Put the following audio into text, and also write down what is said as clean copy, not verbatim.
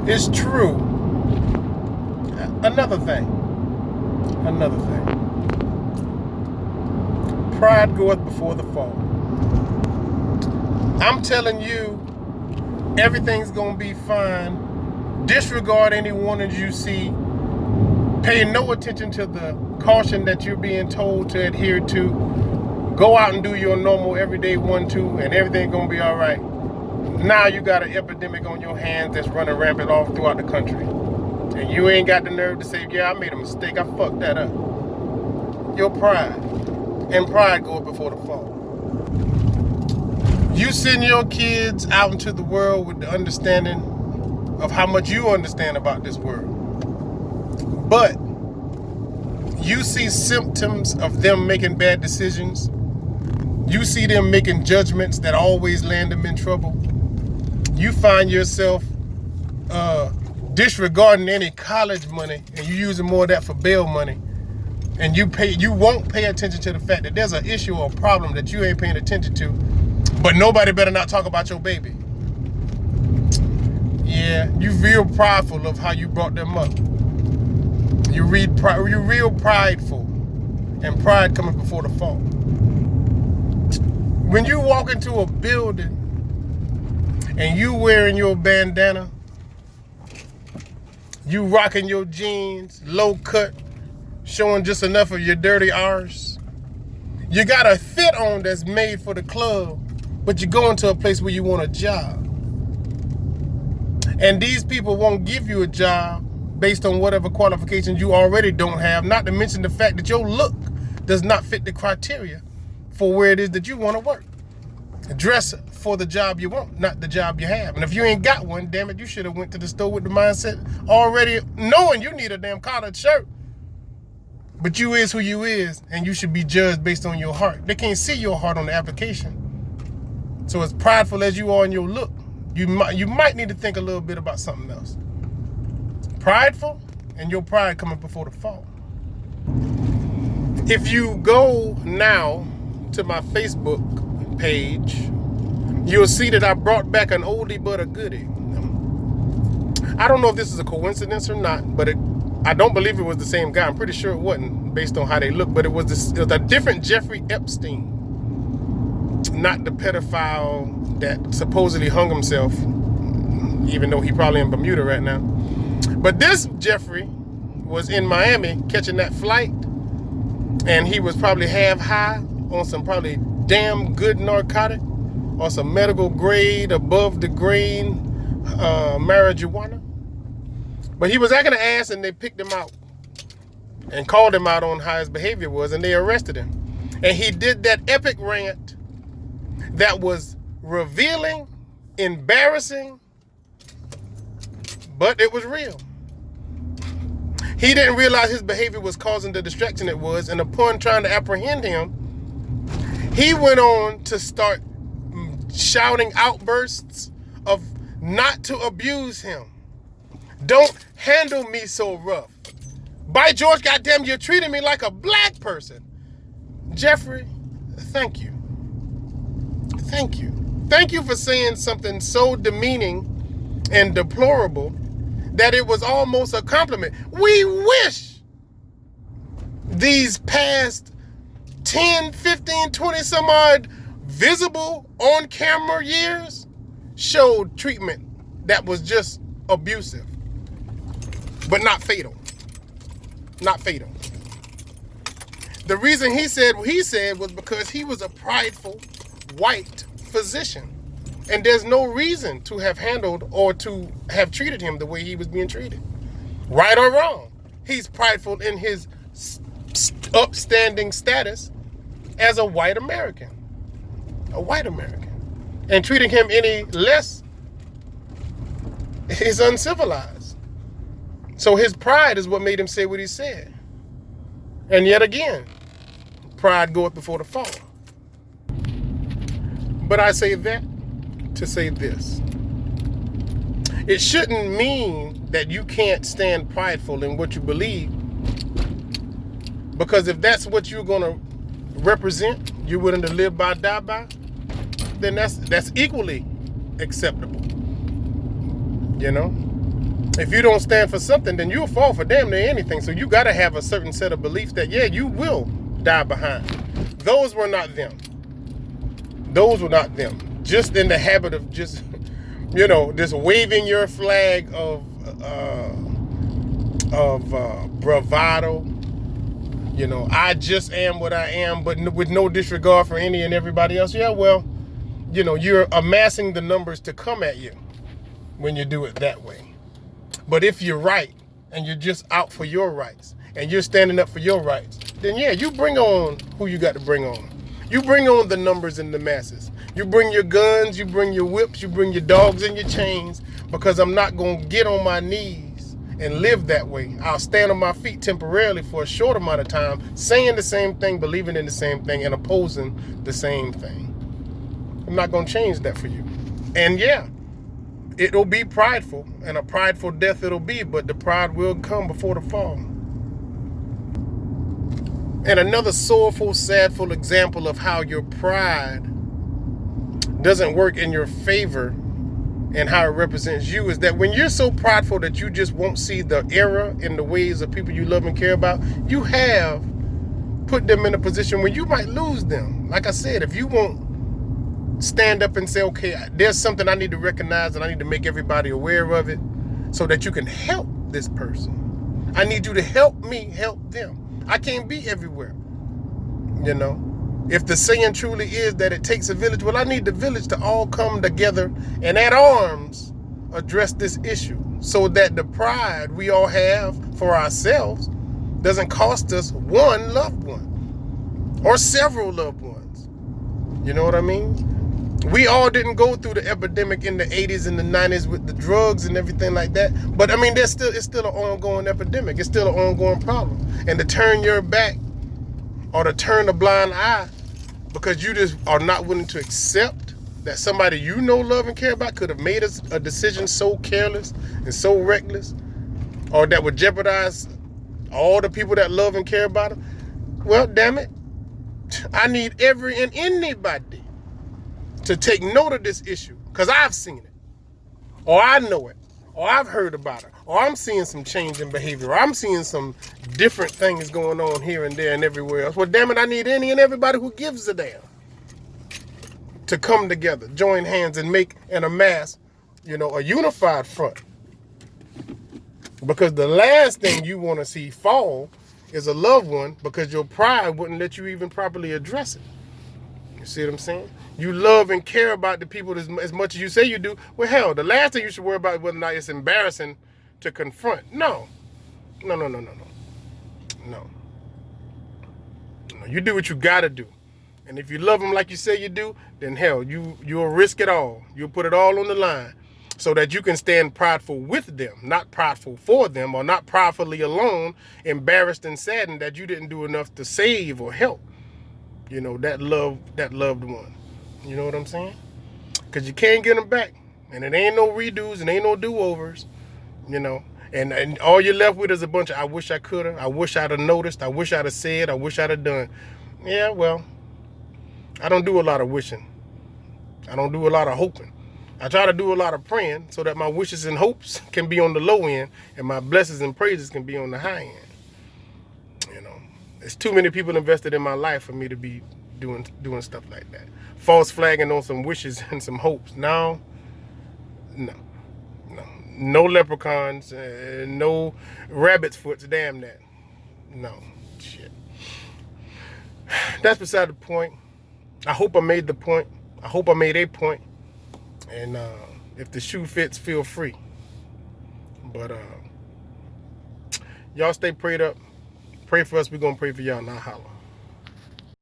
It's true. Another thing. Pride goeth before the fall. I'm telling you, everything's gonna be fine. Disregard any warnings you see. Pay no attention to the caution that you're being told to adhere to. Go out and do your normal everyday 1-2 and everything's gonna be all right. Now you got an epidemic on your hands that's running rampant all throughout the country. And you ain't got the nerve to say, yeah, I made a mistake, I fucked that up. Your pride. And pride goes before the fall. You send your kids out into the world with the understanding of how much you understand about this world. But you see symptoms of them making bad decisions. You see them making judgments that always land them in trouble. You find yourself disregarding any college money and you using more of that for bail money. And you won't pay attention to the fact that there's an issue or a problem that you ain't paying attention to, but nobody better not talk about your baby. Yeah, you real prideful of how you brought them up. You're real prideful, and pride coming before the fall. When you walk into a building and you wearing your bandana, you rocking your jeans, low cut, showing just enough of your dirty arse. You got a fit on that's made for the club, but you're going to a place where you want a job. And these people won't give you a job based on whatever qualifications you already don't have, not to mention the fact that your look does not fit the criteria for where it is that you want to work. Dress for the job you want, not the job you have. And if you ain't got one, damn it, you should have went to the store with the mindset already knowing you need a damn collared shirt. But you is who you is, and you should be judged based on your heart. They can't see your heart on the application. So as prideful as you are in your look, you might need to think a little bit about something else. Prideful, and your pride coming before the fall. If you go now to my Facebook page, you'll see that I brought back an oldie but a goodie. I don't know if this is a coincidence or not, but I don't believe it was the same guy. I'm pretty sure it wasn't based on how they look, but it was a different Jeffrey Epstein, not the pedophile that supposedly hung himself, even though he probably in Bermuda right now. But this Jeffrey was in Miami catching that flight, and he was probably half high on some probably damn good narcotic or some medical grade above the grain marijuana. But he was acting an ass, and they picked him out and called him out on how his behavior was, and they arrested him. And he did that epic rant that was revealing, embarrassing, but it was real. He didn't realize his behavior was causing the distraction it was, and upon trying to apprehend him, he went on to start shouting outbursts of not to abuse him. Don't handle me so rough. By George, goddamn, you're treating me like a black person. Jeffrey, thank you. Thank you. Thank you for saying something so demeaning and deplorable that it was almost a compliment. We wish these past 10, 15, 20 some odd visible on camera years showed treatment that was just abusive, but not fatal. Not fatal. The reason he said what he said was because he was a prideful white physician. And there's no reason to have handled or to have treated him the way he was being treated. Right or wrong. He's prideful in his upstanding status as a white American. A white American. And treating him any less is uncivilized. So his pride is what made him say what he said. And yet again, pride goeth before the fall. But I say that to say this. It shouldn't mean that you can't stand prideful in what you believe. Because if that's what you're going to represent, you're willing to live by, die by, then that's equally acceptable. You know? If you don't stand for something, then you'll fall for damn near anything. So you got to have a certain set of beliefs that, yeah, you will die behind. Those were not them. Those were not them. Just in the habit of just, just waving your flag of bravado. I just am what I am, but with no disregard for any and everybody else. Yeah, well, you're amassing the numbers to come at you when you do it that way. But if you're right and you're just out for your rights and you're standing up for your rights, then yeah, you bring on who you got to bring on. You bring on the numbers and the masses. You bring your guns, you bring your whips, you bring your dogs and your chains, because I'm not going to get on my knees and live that way. I'll stand on my feet temporarily for a short amount of time, saying the same thing, believing in the same thing, and opposing the same thing. I'm not going to change that for you. And yeah, it'll be prideful, and a prideful death it'll be, but the pride will come before the fall. And another sorrowful, sadful example of how your pride doesn't work in your favor and how it represents you is that when you're so prideful that you just won't see the error in the ways of people you love and care about, you have put them in a position where you might lose them. Like I said, if you won't stand up and say, okay, there's something I need to recognize and I need to make everybody aware of it so that you can help this person. I need you to help me help them. I can't be everywhere. If the saying truly is that it takes a village, well, I need the village to all come together and at arms address this issue so that the pride we all have for ourselves doesn't cost us one loved one or several loved ones. You know what I mean? We all didn't go through the epidemic in the 80s and the 90s with the drugs and everything like that. But I mean, it's still an ongoing epidemic. It's still an ongoing problem. And to turn your back or to turn a blind eye because you just are not willing to accept that somebody love and care about could have made a decision so careless and so reckless, or that would jeopardize all the people that love and care about them. Well, damn it. I need every and anybody to take note of this issue, because I've seen it, or I know it, or I've heard about it, or I'm seeing some change in behavior, or I'm seeing some different things going on here and there and everywhere else. Well, damn it, I need any and everybody who gives a damn to come together, join hands, and make and amass, a unified front. Because the last thing you want to see fall is a loved one, because your pride wouldn't let you even properly address it. You see what I'm saying? You love and care about the people as much as you say you do. Well, hell, the last thing you should worry about is whether or not it's embarrassing to confront. No. You do what you got to do. And if you love them like you say you do, then hell, you'll risk it all. You'll put it all on the line so that you can stand prideful with them, not prideful for them, or not pridefully alone, embarrassed and saddened that you didn't do enough to save or help, that loved one. You know what I'm saying? Because you can't get them back. And it ain't no redos and ain't no do-overs, And all you're left with is a bunch of, I wish I could have, I wish I'd have noticed, I wish I'd have said, I wish I'd have done. Yeah, well, I don't do a lot of wishing. I don't do a lot of hoping. I try to do a lot of praying so that my wishes and hopes can be on the low end and my blessings and praises can be on the high end. There's too many people invested in my life for me to be doing stuff like that. False flagging on some wishes and some hopes. No leprechauns, no rabbit's foots, damn that. No, shit. That's beside the point. I hope I made the point. I hope I made a point. And if the shoe fits, feel free. But y'all stay prayed up. Pray for us. We're going to pray for y'all. Now holla.